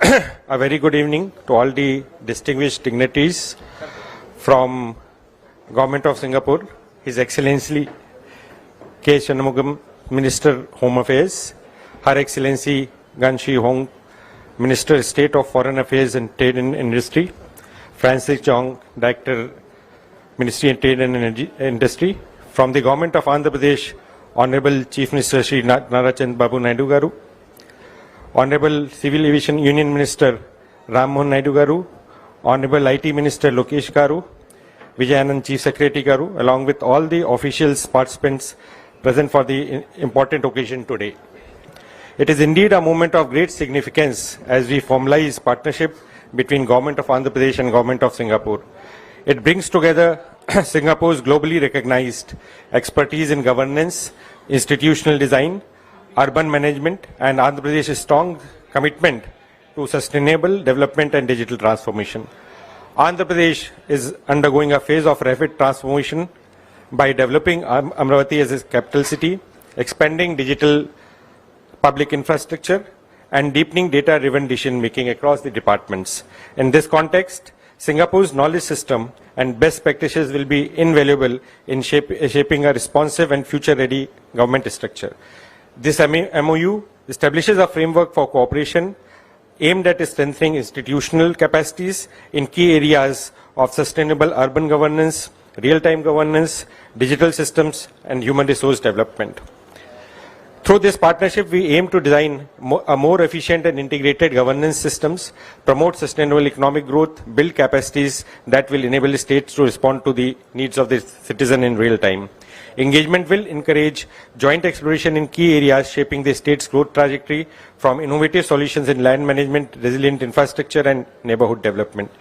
A very good evening to all the distinguished dignitaries from Government of Singapore, His Excellency K. Shanmugam, Minister Home Affairs, Her Excellency Gan Shi Hong, Minister State of Foreign Affairs and Trade and Industry, Francis Chong, Director Ministry of Trade and Industry, from the Government of Andhra Pradesh, Honorable Chief Minister Shri Nara Chandrababu Naidu Garu, Honorable Civil Aviation Union Minister Ram Mohan Naidu Garu, Honorable IT Minister Lokesh Garu, Vijayawada Chief Secretary Garu, along with all the officials, participants present for the important occasion today. It is indeed a moment of great significance as we formalize partnership between Government of Andhra Pradesh and Government of Singapore. It brings together Singapore's globally recognized expertise in governance, institutional design, urban management, and Andhra Pradesh's strong commitment to sustainable development and digital transformation. Andhra Pradesh is undergoing a phase of rapid transformation by developing Amravati as its capital city, expanding digital public infrastructure, and deepening data-driven decision-making across the departments. In this context, Singapore's knowledge system and best practices will be invaluable in shaping a responsive and future-ready government structure. This MoU establishes a framework for cooperation aimed at strengthening institutional capacities in key areas of sustainable urban governance, real-time governance, digital systems, and human resource development. Through this partnership, we aim to design a more efficient and integrated governance systems, promote sustainable economic growth, build capacities that will enable states to respond to the needs of the citizen in real time. Engagement will encourage joint exploration in key areas shaping the state's growth trajectory, from innovative solutions in land management, resilient infrastructure, and neighborhood development.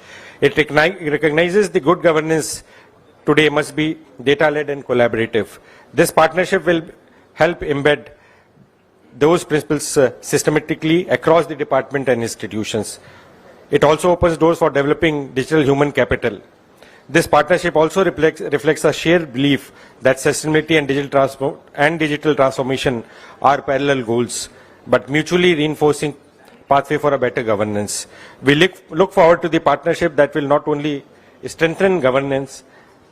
It recognizes the good governance today must be data-led and collaborative. This partnership will help embed those principles systematically across the department and institutions. It also opens doors for developing digital human capital. This partnership also reflects a shared belief that sustainability and digital transformation are parallel goals, but mutually reinforcing pathway for a better governance. We look forward to the partnership that will not only strengthen governance,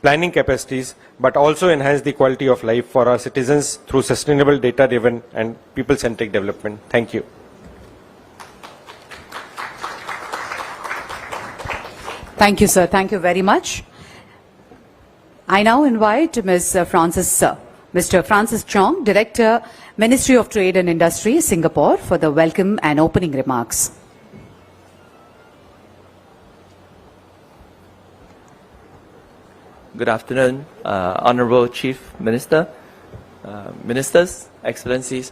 planning capacities, but also enhance the quality of life for our citizens through sustainable, data-driven, and people-centric development. Thank you. Thank you, sir. Thank you very much. I now invite Mr. Francis Chong, Director, Ministry of Trade and Industry, Singapore, for the welcome and opening remarks. Good afternoon, Honorable Chief Minister, Ministers, Excellencies,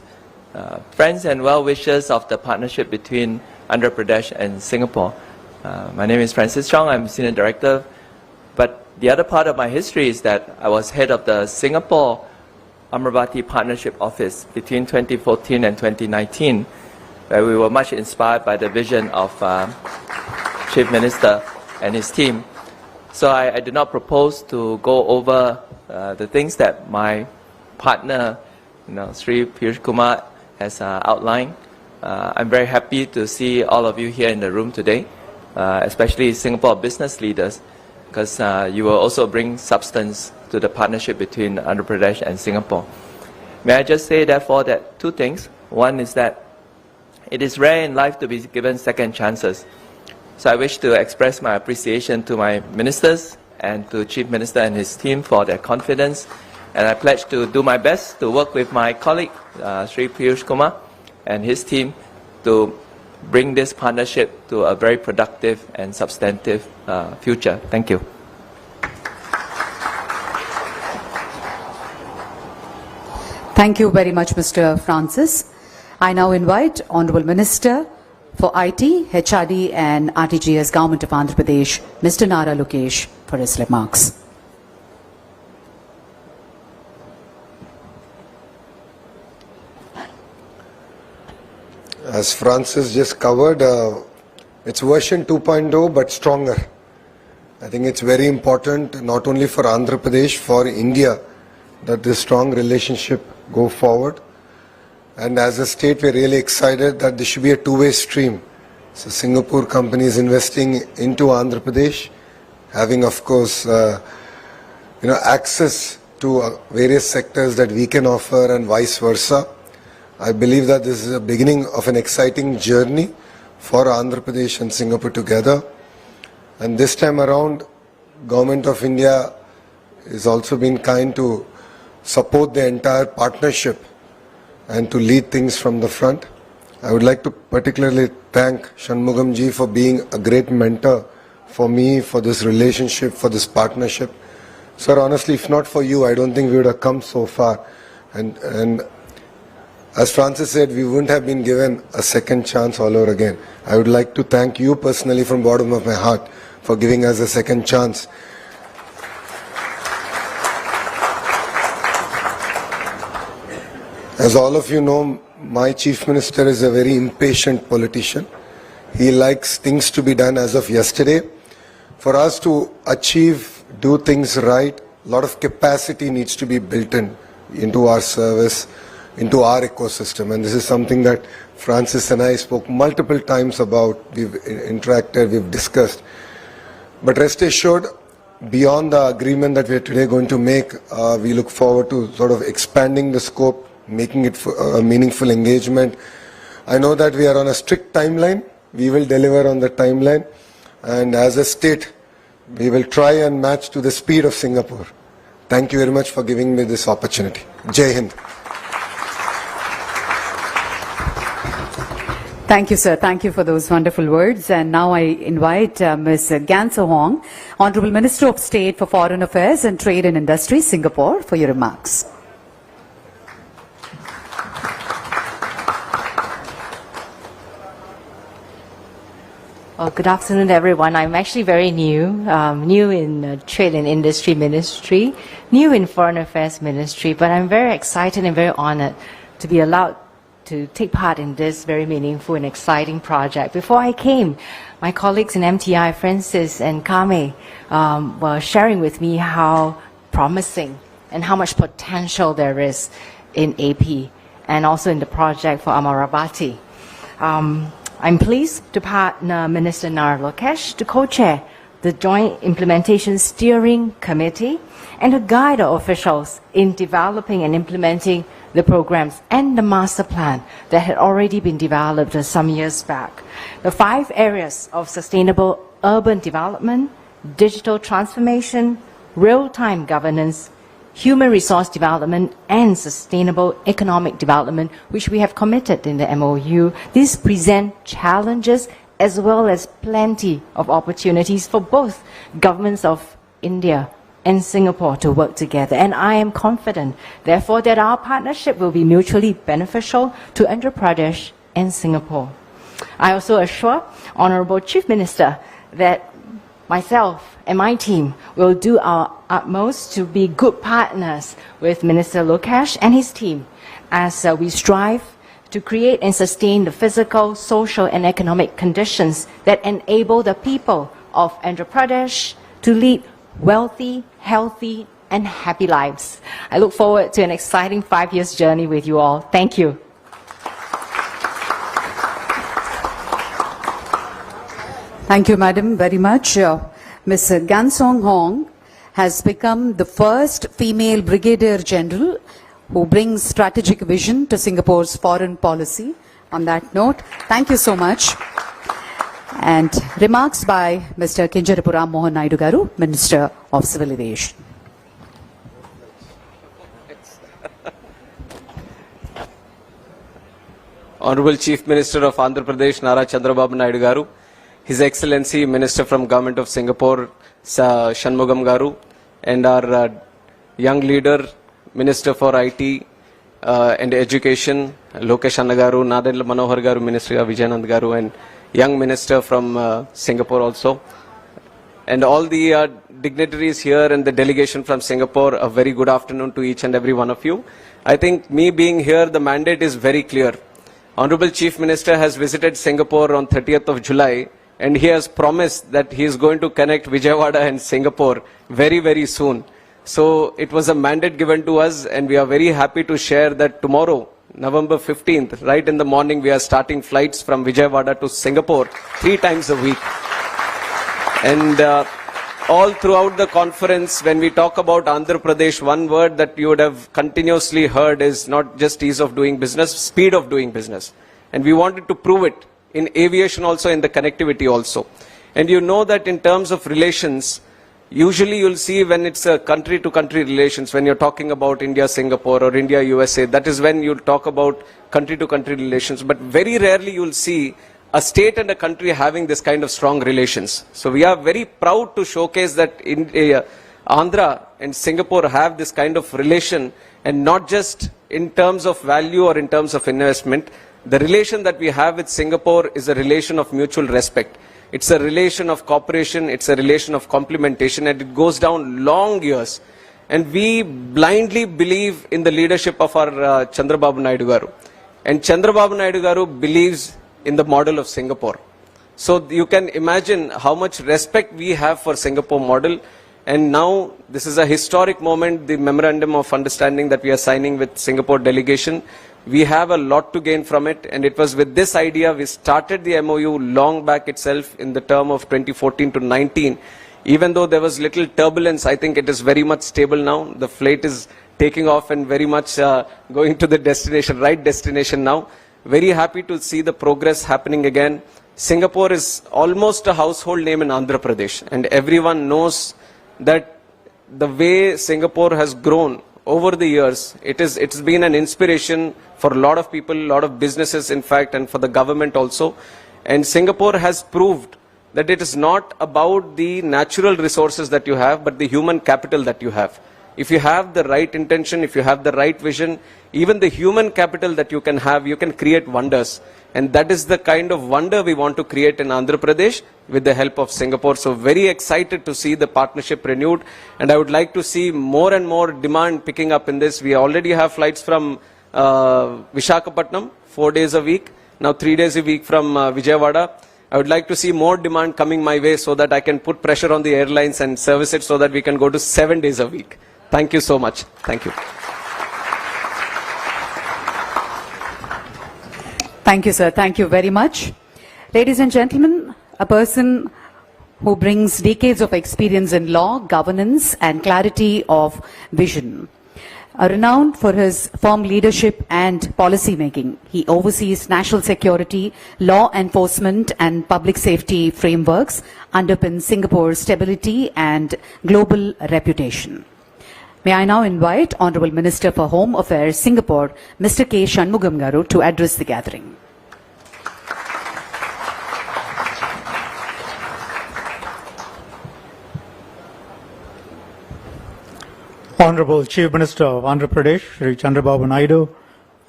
friends and well-wishers of the partnership between Andhra Pradesh and Singapore. My name is Francis Chong, I'm Senior Director, but the other part of my history is that I was head of the Singapore Amravati Partnership Office between 2014 and 2019, where we were much inspired by the vision of Chief Minister and his team. So I do not propose to go over the things that my partner, Sri Piyush Kumar, has outlined. I'm very happy to see all of you here in the room today, especially Singapore business leaders, because you will also bring substance to the partnership between Andhra Pradesh and Singapore. May I just say, therefore, that two things. One is that it is rare in life to be given second chances. So I wish to express my appreciation to my ministers and to Chief Minister and his team for their confidence. And I pledge to do my best to work with my colleague, Sri Piyush Kumar, and his team to bring this partnership to a very productive and substantive future. Thank you. Thank you very much, Mr. Francis. I now invite Honorable Minister for IT, HRD and RTGS, Government of Andhra Pradesh, Mr. Nara Lokesh, for his remarks. As Francis just covered, it's version 2.0 but stronger. I think it's very important not only for Andhra Pradesh, for India, that this strong relationship go forward. And as a state, we're really excited that there should be a two-way stream So Singapore companies investing into Andhra Pradesh, having of course access to various sectors that we can offer and vice versa. I believe that this is the beginning of an exciting journey for Andhra Pradesh and Singapore together. And this time around, Government of India has also been kind to support the entire partnership and to lead things from the front. I would like to particularly thank Shanmugam ji for being a great mentor for me, for this relationship, for this partnership. Sir, honestly, if not for you, I don't think we would have come so far. And as Francis said, we wouldn't have been given a second chance all over again. I would like to thank you personally from the bottom of my heart for giving us a second chance. As all of you know, my Chief Minister is a very impatient politician. He likes things to be done as of yesterday. For us to achieve, do things right, a lot of capacity needs to be built into our service, into our ecosystem. And this is something that Francis and I spoke multiple times about. We've interacted, we've discussed. But rest assured, beyond the agreement that we are today going to make, we look forward to sort of expanding the scope, making it a meaningful engagement. I know that we are on a strict timeline. We will deliver on the timeline. And as a state, we will try and match to the speed of Singapore. Thank you very much for giving me this opportunity. Jai Hind. Thank you, sir. Thank you for those wonderful words. And now I invite Ms. Gan So Hong, Honorable Minister of State for Foreign Affairs and Trade and Industry, Singapore, for your remarks. Well, good afternoon, everyone. I'm actually very new, new in Trade and Industry Ministry, new in Foreign Affairs Ministry, but I'm very excited and very honored to be allowed to take part in this very meaningful and exciting project. Before I came, my colleagues in MTI, Francis and Kame, were sharing with me how promising and how much potential there is in AP and also in the project for Amaravati. I'm pleased to partner Minister Nara Lokesh to co-chair the Joint Implementation Steering Committee and to guide our officials in developing and implementing the programs and the master plan that had already been developed some years back. The 5 areas of sustainable urban development, digital transformation, real-time governance, human resource development, and sustainable economic development, which we have committed in the MoU. These present challenges as well as plenty of opportunities for both governments of India and Singapore to work together. And I am confident, therefore, that our partnership will be mutually beneficial to Andhra Pradesh and Singapore. I also assure Honorable Chief Minister that myself and my team will do our utmost to be good partners with Minister Lokesh and his team as we strive to create and sustain the physical, social and economic conditions that enable the people of Andhra Pradesh to lead wealthy, healthy and happy lives. I look forward to an exciting 5 years journey with you all. Thank you. Thank you, Madam, very much. Ms. Gan So Hong has become the first female Brigadier General who brings strategic vision to Singapore's foreign policy. On that note, thank you so much. And remarks by Mr. Kinjarapu Mohan Naidu Garu, Minister of Civil Aviation. Honorable Chief Minister of Andhra Pradesh, Nara Chandrababu Naidu Garu, His Excellency Minister from Government of Singapore, Shanmugam Garu, and our young leader, Minister for IT and Education, Lokesh Garu, Nadel Manohar Garu, Ministry of Vijayawada Garu, and young minister from Singapore also. And all the dignitaries here and the delegation from Singapore, a very good afternoon to each and every one of you. I think me being here, the mandate is very clear. Honorable Chief Minister has visited Singapore on 30th of July and he has promised that he is going to connect Vijayawada and Singapore very, very soon. So it was a mandate given to us and we are very happy to share that tomorrow November 15th, right in the morning, we are starting flights from Vijayawada to Singapore 3 times a week. And all throughout the conference, when we talk about Andhra Pradesh, one word that you would have continuously heard is not just ease of doing business, speed of doing business. And we wanted to prove it in aviation also, in the connectivity also. And you know that in terms of relations, usually you'll see when it's a country-to-country relations, when you're talking about India-Singapore or India-USA, that is when you'll talk about country-to-country relations. But very rarely you'll see a state and a country having this kind of strong relations. So we are very proud to showcase that Andhra and Singapore have this kind of relation, and not just in terms of value or in terms of investment. The relation that we have with Singapore is a relation of mutual respect. It's a relation of cooperation, it's a relation of complementation, and it goes down long years. And we blindly believe in the leadership of our Chandrababu Naidu garu. And Chandrababu Naidu garu believes in the model of Singapore. So you can imagine how much respect we have for Singapore model. And now this is a historic moment, the memorandum of understanding that we are signing with Singapore delegation. We have a lot to gain from it, and it was with this idea we started the MoU long back itself in the term of 2014 to 19. Even though there was little turbulence, I think it is very much stable now. The flight is taking off and very much going to the destination, right destination now. Very happy to see the progress happening again. Singapore is almost a household name in Andhra Pradesh, and everyone knows that the way Singapore has grown over the years, it's been an inspiration for a lot of people, a lot of businesses in fact, and for the government also. And Singapore has proved that it is not about the natural resources that you have, but the human capital that you have. If you have the right intention, if you have the right vision, even the human capital that you can have, you can create wonders. And that is the kind of wonder we want to create in Andhra Pradesh with the help of Singapore. So very excited to see the partnership renewed. And I would like to see more and more demand picking up in this. We already have flights from Visakhapatnam, 4 days a week. Now 3 days a week from Vijayawada. I would like to see more demand coming my way so that I can put pressure on the airlines and service it so that we can go to 7 days a week. Thank you so much. Thank you. Thank you, sir. Thank you very much. Ladies and gentlemen, a person who brings decades of experience in law, governance, and clarity of vision. Renowned for his firm leadership and policy making, he oversees national security, law enforcement, and public safety frameworks, underpin Singapore's stability and global reputation. May I now invite Honorable Minister for Home Affairs, Singapore, Mr. K. Shanmugam garu, to address the gathering. Honorable Chief Minister of Andhra Pradesh, Sri Chandrababu Naidu,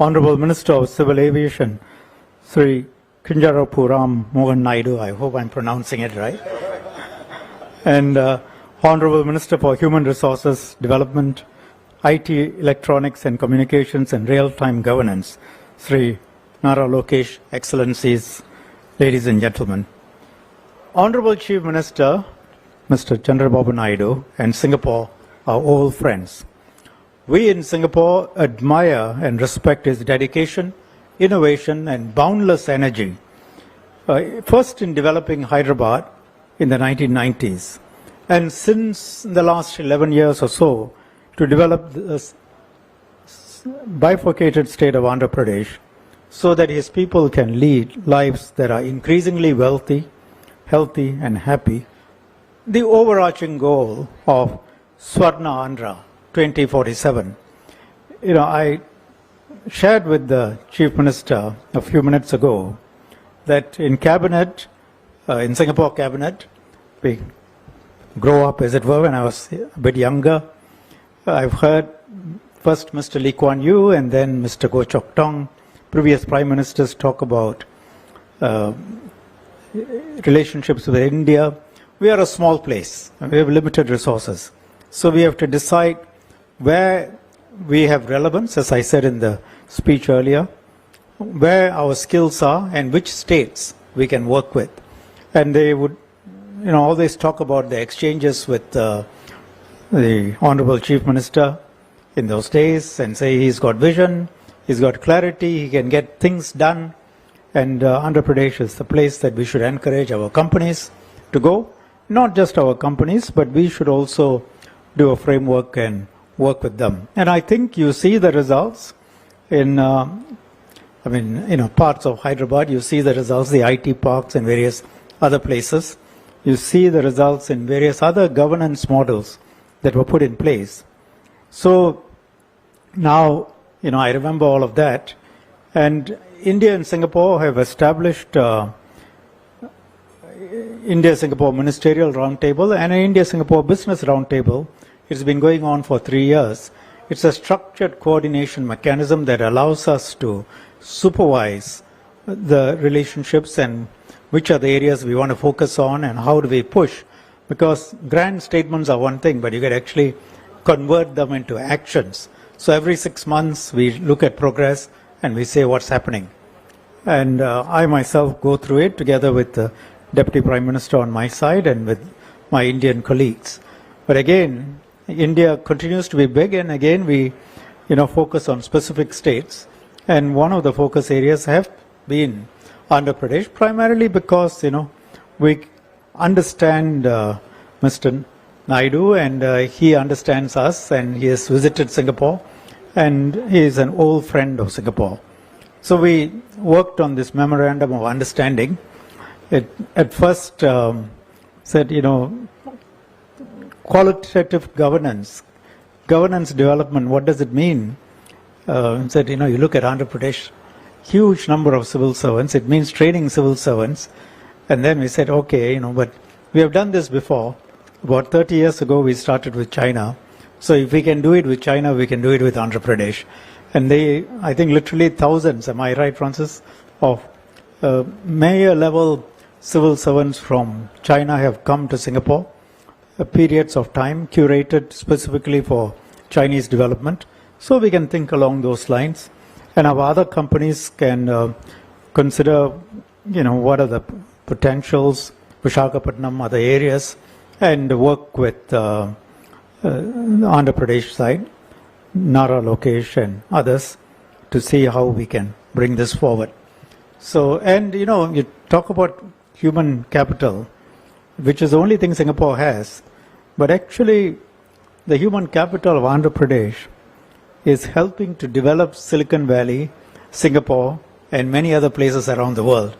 Honorable Minister of Civil Aviation, Sri Chandrababu Mohan Naidu, I hope I'm pronouncing it right, and Honorable Minister for Human Resources Development, IT, Electronics and Communications and Real-Time Governance, Sri Nara, Lokesh, Excellencies, ladies and gentlemen. Honorable Chief Minister, Mr. Chandrababu Naidu, and Singapore are old friends. We in Singapore admire and respect his dedication, innovation and boundless energy. First in developing Hyderabad in the 1990s, and since the last 11 years or so, to develop this bifurcated state of Andhra Pradesh so that his people can lead lives that are increasingly wealthy, healthy and happy. The overarching goal of Swarna Andhra 2047. I shared with the Chief Minister a few minutes ago that in Cabinet, in Singapore Cabinet, we grow up, as it were, when I was a bit younger. I've heard first Mr. Lee Kuan Yew and then Mr. Goh Chok Tong, previous Prime Ministers, talk about relationships with India. We are a small place. We have limited resources. So we have to decide where we have relevance, as I said in the speech earlier, where our skills are and which states we can work with. And they would always talk about the exchanges with the Honorable Chief Minister in those days and say he's got vision, he's got clarity, he can get things done, and Andhra Pradesh is the place that we should encourage our companies to go. Not just our companies, but we should also do a framework and work with them. And I think you see the results in, parts of Hyderabad, you see the results, the IT parks and various other places. You see the results in various other governance models that were put in place. So now, I remember all of that. And India and Singapore have established India-Singapore Ministerial Roundtable and an India-Singapore Business Roundtable. It's been going on for 3 years. It's a structured coordination mechanism that allows us to supervise the relationships and which are the areas we want to focus on and how do we push. Because grand statements are one thing, but you can actually convert them into actions. So every 6 months we look at progress and we say what's happening. And I myself go through it together with the Deputy Prime Minister on my side and with my Indian colleagues. But again, India continues to be big, and again we focus on specific states. And one of the focus areas have been Andhra Pradesh, primarily because we understand Mr. Naidu, and he understands us, and he has visited Singapore, and he is an old friend of Singapore. So we worked on this memorandum of understanding. It at first said, qualitative governance development, what does it mean? Said, you look at Andhra Pradesh, huge number of civil servants, it means training civil servants. And then we said, okay, but we have done this before. About 30 years ago, we started with China. So if we can do it with China, we can do it with Andhra Pradesh. And I think literally thousands, am I right, Francis, of mayor level civil servants from China have come to Singapore, periods of time curated specifically for Chinese development. So we can think along those lines. And our other companies can consider, what are the potentials, Visakhapatnam, other areas, and work with the Andhra Pradesh side, Nara, Lokesh and others to see how we can bring this forward. So, and you talk about human capital, which is the only thing Singapore has, but actually the human capital of Andhra Pradesh is helping to develop Silicon Valley, Singapore and many other places around the world.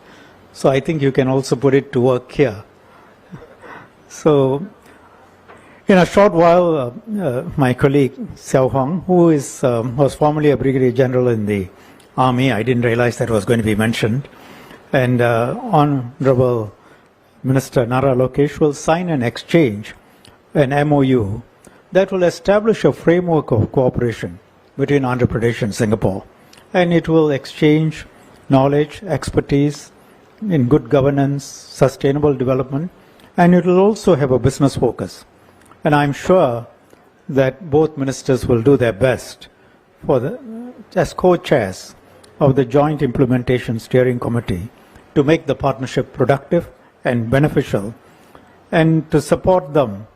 So I think you can also put it to work here. So in a short while, my colleague Xiao Hong, who was formerly a brigadier general in the army, I didn't realize that was going to be mentioned, and Honorable Minister Nara Lokesh will sign and exchange an MoU that will establish a framework of cooperation between Andhra Pradesh and Singapore, and it will exchange knowledge, expertise in good governance, sustainable development, and it will also have a business focus. And I'm sure that both ministers will do their best as co-chairs of the Joint Implementation Steering Committee to make the partnership productive and beneficial. And to support them,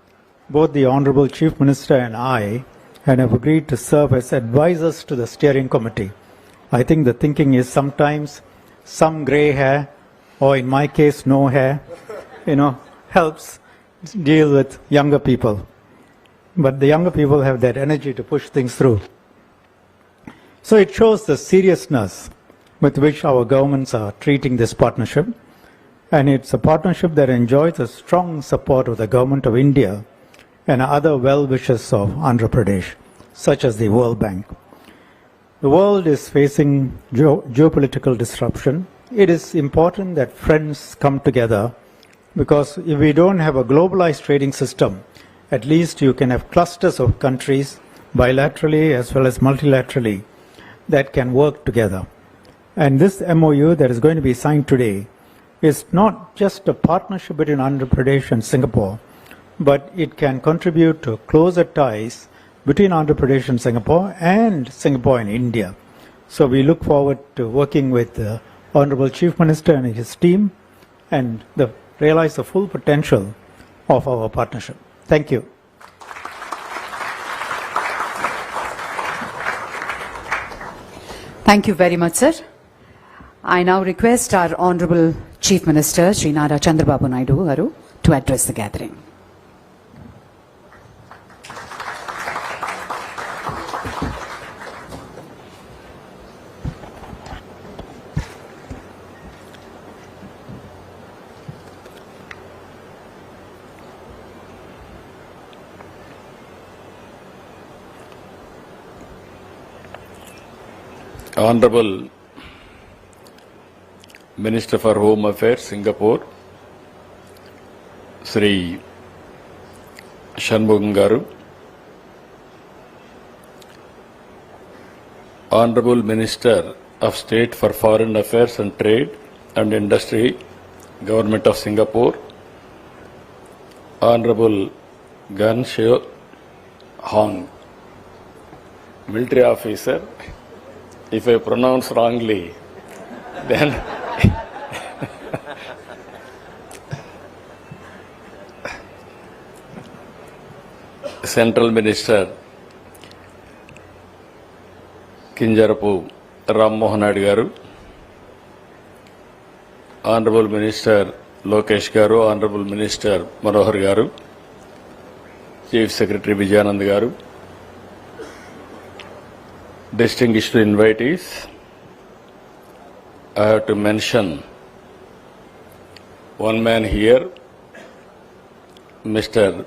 both the Honorable Chief Minister and I have agreed to serve as advisors to the steering committee. I think the thinking is sometimes some grey hair, or in my case, no hair, helps deal with younger people. But the younger people have that energy to push things through. So it shows the seriousness with which our governments are treating this partnership. And it's a partnership that enjoys the strong support of the Government of India and other well-wishers of Andhra Pradesh, such as the World Bank. The world is facing geopolitical disruption. It is important that friends come together, because if we don't have a globalized trading system, at least you can have clusters of countries, bilaterally as well as multilaterally, that can work together. And this MoU that is going to be signed today is not just a partnership between Andhra Pradesh and Singapore, but it can contribute to closer ties between Andhra Pradesh and Singapore and India. So we look forward to working with the Honorable Chief Minister and his team and realize the full potential of our partnership. Thank you. Thank you very much, sir. I now request our Honorable Chief Minister, Sri Nara Chandrababu Naidu garu, to address the gathering. Honorable Minister for Home Affairs, Singapore, Sri Shanmugam garu, Honorable Minister of State for Foreign Affairs and Trade and Industry, Government of Singapore, Honorable Gan Sheo Hong, Military Officer. If I pronounce wrongly, then Central Minister Chandrababu Naidu, Honorable Minister Lokesh garu, Honorable Minister Manohar garu, Chief Secretary Vijayawada garu, distinguished invitees, I have to mention one man here, Mr.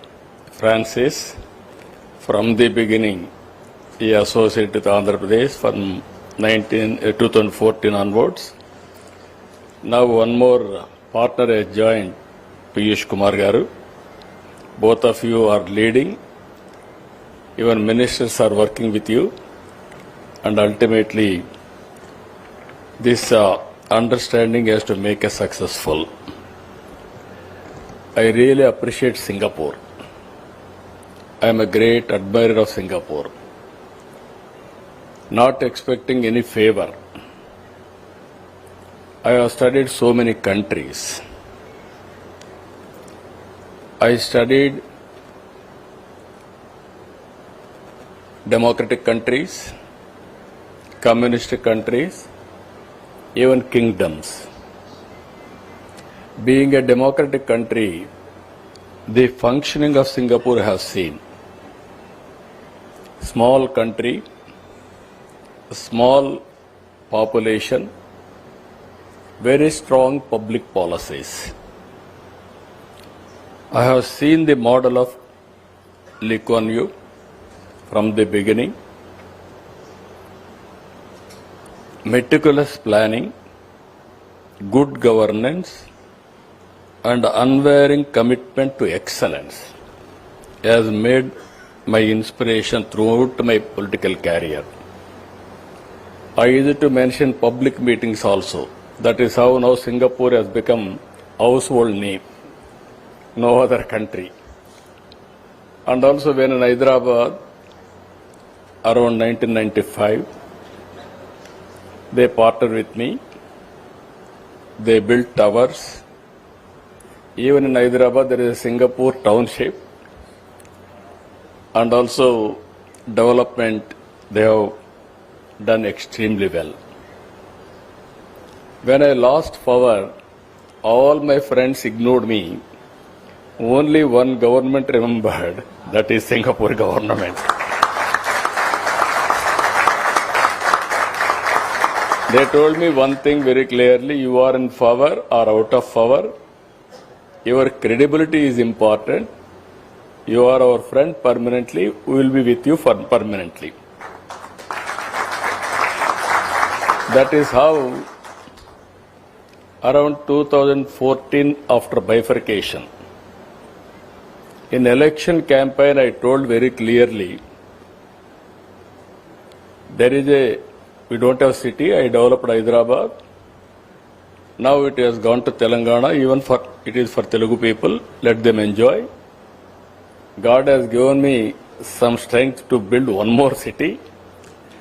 Francis. From the beginning, he associated with Andhra Pradesh from 2014 onwards. Now one more partner has joined, Piyush Kumar garu. Both of you are leading. Even ministers are working with you. And ultimately, this understanding has to make us successful. I really appreciate Singapore. I am a great admirer of Singapore. Not expecting any favor. I have studied so many countries. I studied democratic countries, communist countries, even kingdoms. Being a democratic country, the functioning of Singapore has seen. Small country, small population, very strong public policies. I have seen the model of Lee Kuan Yew from the beginning. Meticulous planning, good governance, and unwavering commitment to excellence has made my inspiration throughout my political career. I used to mention public meetings also. That is how now Singapore has become household name. No other country. And also when in Hyderabad, around 1995, they partnered with me. They built towers. Even in Hyderabad, there is a Singapore township. And also development, they have done extremely well. When I lost power, all my friends ignored me. Only one government remembered, that is Singapore government. They told me one thing very clearly, you are in power or out of power. Your credibility is important. You are our friend permanently. We will be with you for permanently. That is how around 2014 after bifurcation, in election campaign I told very clearly, we don't have city, I developed Hyderabad. Now it has gone to Telangana, even it is for Telugu people, let them enjoy. God has given me some strength to build one more city.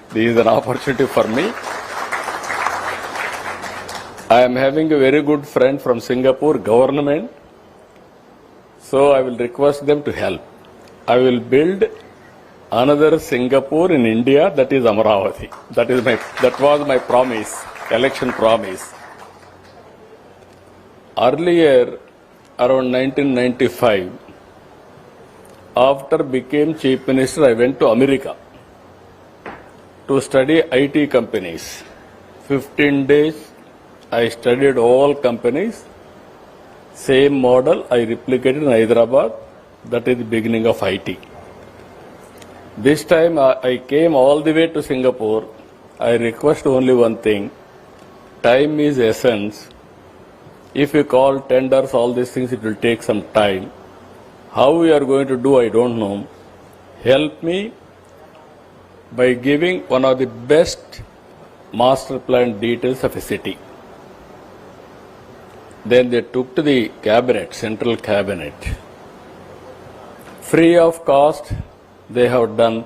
This is an opportunity for me. I am having a very good friend from Singapore government, so I will request them to help. I will build another Singapore in India, that is Amaravati. That was my promise, election promise. Earlier, around 1995, after became Chief Minister, I went to America to study IT companies. 15 days, I studied all companies. Same model I replicated in Hyderabad. That is the beginning of IT. This time I came all the way to Singapore. I request only one thing. Time is essence. If you call tenders, all these things, it will take some time. How we are going to do, I don't know. Help me by giving one of the best master plan details of a city. Then they took to the cabinet, central cabinet. Free of cost, they have done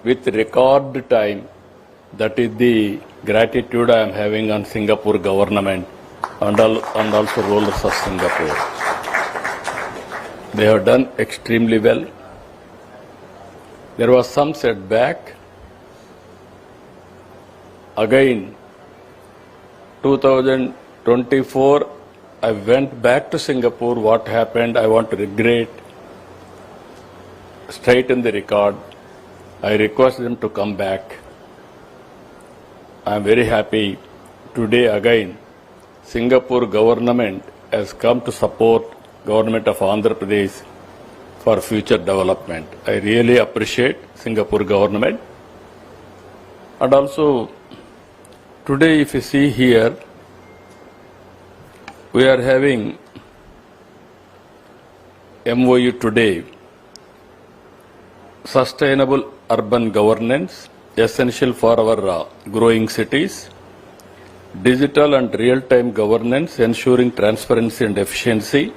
with record time. That is the gratitude I am having on Singapore government and also rulers of Singapore. They have done extremely well. There was some setback. Again, 2024, I went back to Singapore. What happened, I want to regret. Straighten the record. I request them to come back. I am very happy. Today again, Singapore government has come to support government of Andhra Pradesh for future development. I really appreciate Singapore government. And also, today if you see here, we are having MoU today, sustainable urban governance, essential for our growing cities, digital and real-time governance, ensuring transparency and efficiency,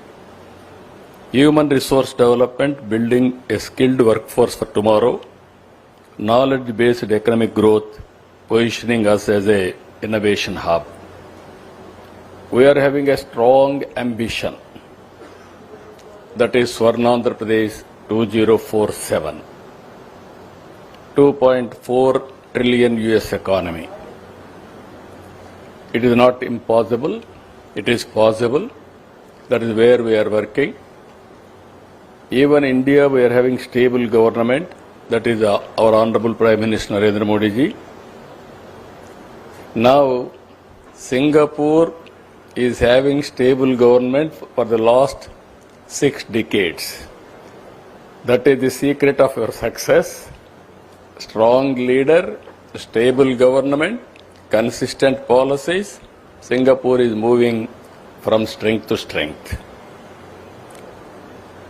human resource development, building a skilled workforce for tomorrow, knowledge-based economic growth, positioning us as a innovation hub. We are having a strong ambition, that is Swarnandhra Pradesh 2047, 2.4 trillion US economy. It is not impossible, it is possible. That is where we are working. Even India, we are having stable government. That is our Honorable Prime Minister Narendra Modi ji. Now, Singapore is having stable government for the last 6 decades. That is the secret of your success. Strong leader, stable government, consistent policies. Singapore is moving from strength to strength.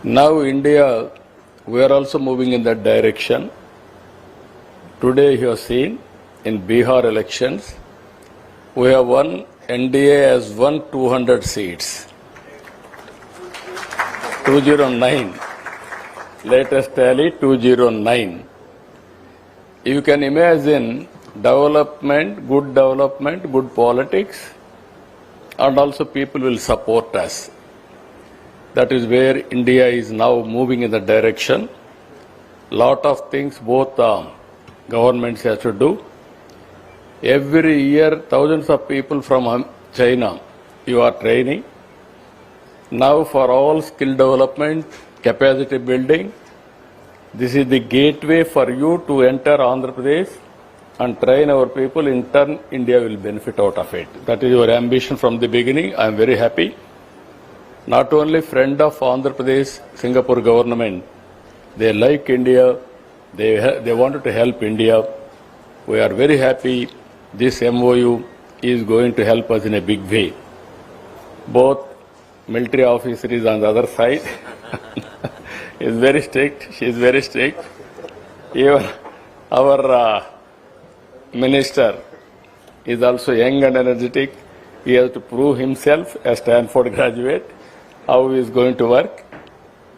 Now India, we are also moving in that direction. Today you have seen in Bihar elections, we have won, NDA has won 200 seats. 209. Latest tally 209. You can imagine development, good politics, and also people will support us. That is where India is now moving in the direction. Lot of things both governments have to do. Every year, thousands of people from China, you are training. Now for all skill development, capacity building, this is the gateway for you to enter Andhra Pradesh and train our people. In turn, India will benefit out of it. That is your ambition from the beginning. I am very happy. Not only friend of Andhra Pradesh, Singapore government, they like India, they wanted to help India. We are very happy. This MoU is going to help us in a big way. Both military officer is on the other side. He is very strict. She is very strict. Even our minister is also young and energetic. He has to prove himself as Stanford graduate, how he is going to work.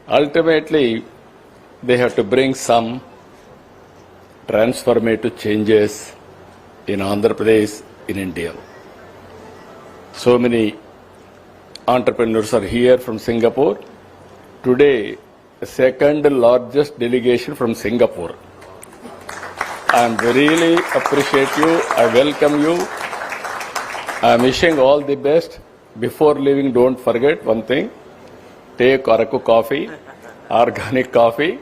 Ultimately, they have to bring some transformative changes in Andhra Pradesh, in India. So many entrepreneurs are here from Singapore. Today, second largest delegation from Singapore. I really appreciate you. I welcome you. I am wishing all the best. Before leaving, don't forget one thing. Take Araku coffee, organic coffee,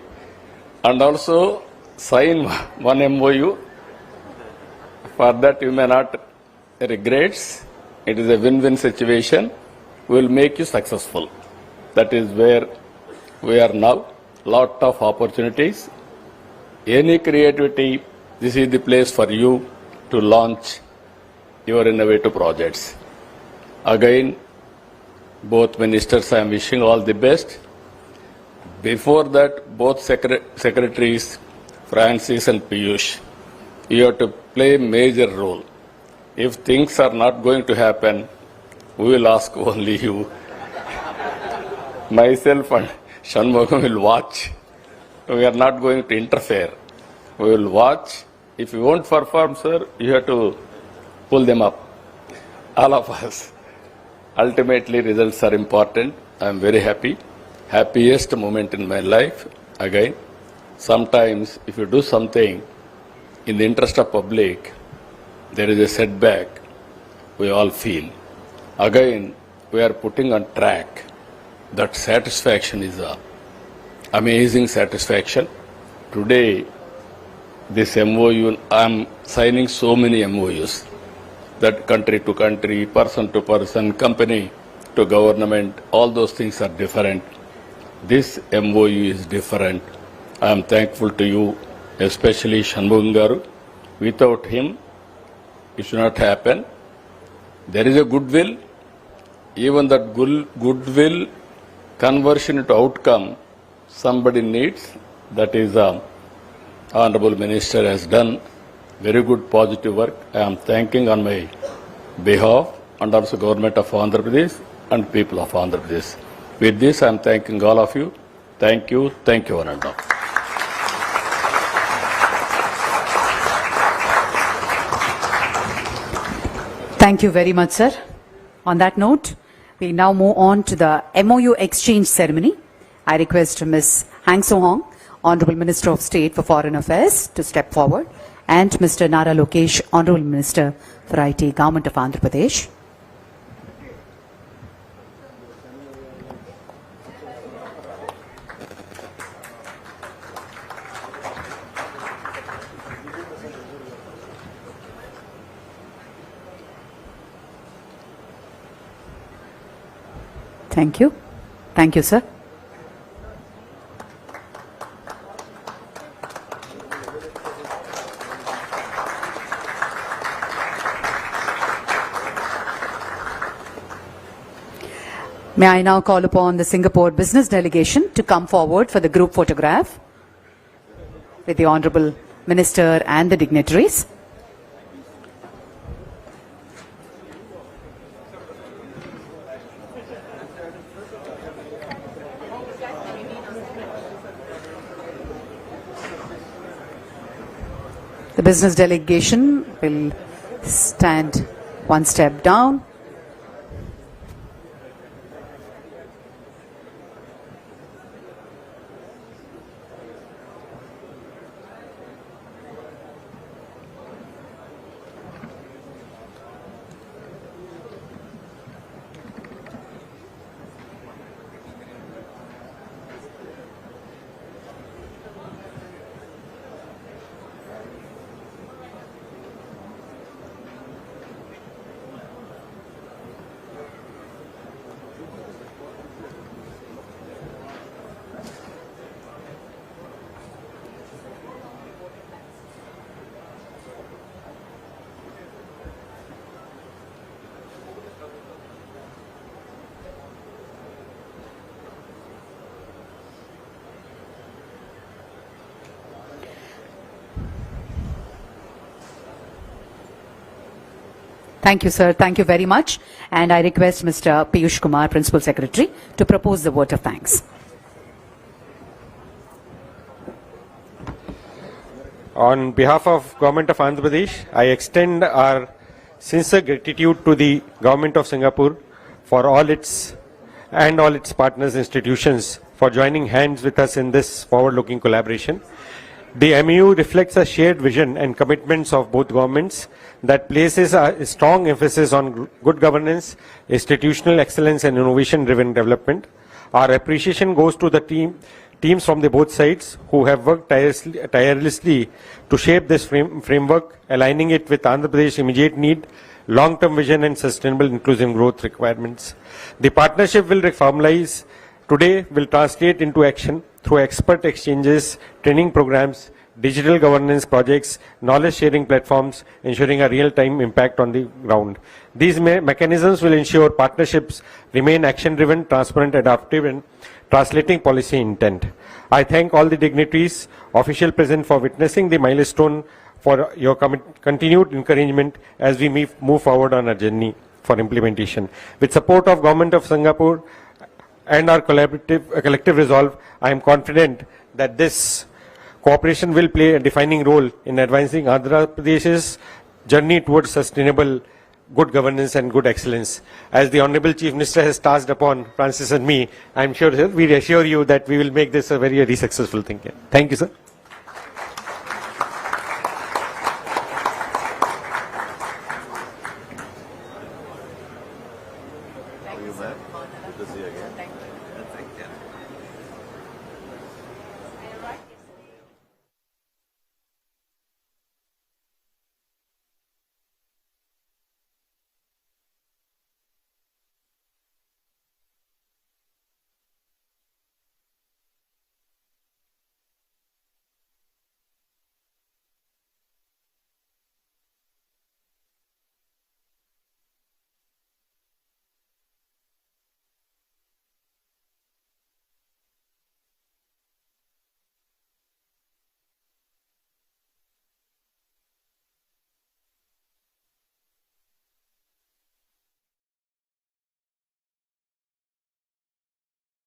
and also sign one MoU. For that, you may not regret. It is a win-win situation. We will make you successful. That is where we are now. Lot of opportunities. Any creativity, this is the place for you to launch your innovative projects. Again, both ministers, I am wishing all the best. Before that, both secretaries, Francis and Piyush, you have to play a major role. If things are not going to happen, we will ask only you. Myself and Shanmugam will watch. We are not going to interfere. We will watch. If you won't perform, sir, you have to pull them up. All of us. Ultimately, results are important. I am very happy. Happiest moment in my life. Again, sometimes if you do something in the interest of public, there is a setback. We all feel. Again, we are putting on track. That satisfaction is a amazing satisfaction. Today, this MoU, I am signing so many MoUs. That country to country, person to person, company to government, all those things are different. This MoU is different. I am thankful to you, especially Shanmugam garu. Without him, it should not happen. There is a goodwill. Even that goodwill conversion into outcome, somebody needs. That is Honorable Minister has done very good positive work. I am thanking on my behalf and also Government of Andhra Pradesh and people of Andhra Pradesh. With this, I am thanking all of you. Thank you, one and all. Thank you very much, sir. On that note, we now move on to the MoU exchange ceremony. I request Ms. Hang So Hong, Honorable Minister of State for Foreign Affairs, to step forward, and Mr. Nara Lokesh, Honorable Minister for IT, Government of Andhra Pradesh. Thank you. Thank you, sir. May I now call upon the Singapore Business Delegation to come forward for the group photograph with the Honorable Minister and the dignitaries. The business delegation will stand one step down. Thank you, sir. Thank you very much. And I request Mr. Piyush Kumar, Principal Secretary, to propose the vote of thanks. On behalf of Government of Andhra Pradesh, I extend our sincere gratitude to the Government of Singapore for all its and all its partners institutions for joining hands with us in this forward-looking collaboration. The MoU reflects a shared vision and commitments of both governments that places a strong emphasis on good governance, institutional excellence and innovation-driven development. Our appreciation goes to the teams from the both sides who have worked tirelessly to shape this framework, aligning it with Andhra Pradesh's immediate need, long-term vision and sustainable inclusive growth requirements. The partnership will formalize today, will translate into action through expert exchanges, training programs, digital governance projects, knowledge sharing platforms, ensuring a real-time impact on the ground. These mechanisms will ensure partnerships remain action-driven, transparent, adaptive, and translating policy intent. I thank all the dignitaries, officials present for witnessing the milestone, for your continued encouragement as we move forward on our journey for implementation. With support of Government of Singapore and our collective resolve, I am confident that this cooperation will play a defining role in advancing Andhra Pradesh's journey towards sustainable good governance and good excellence. As the Honorable Chief Minister has tasked upon Francis and me, I am sure, sir, we assure you that we will make this a very successful thing. Thank you, sir.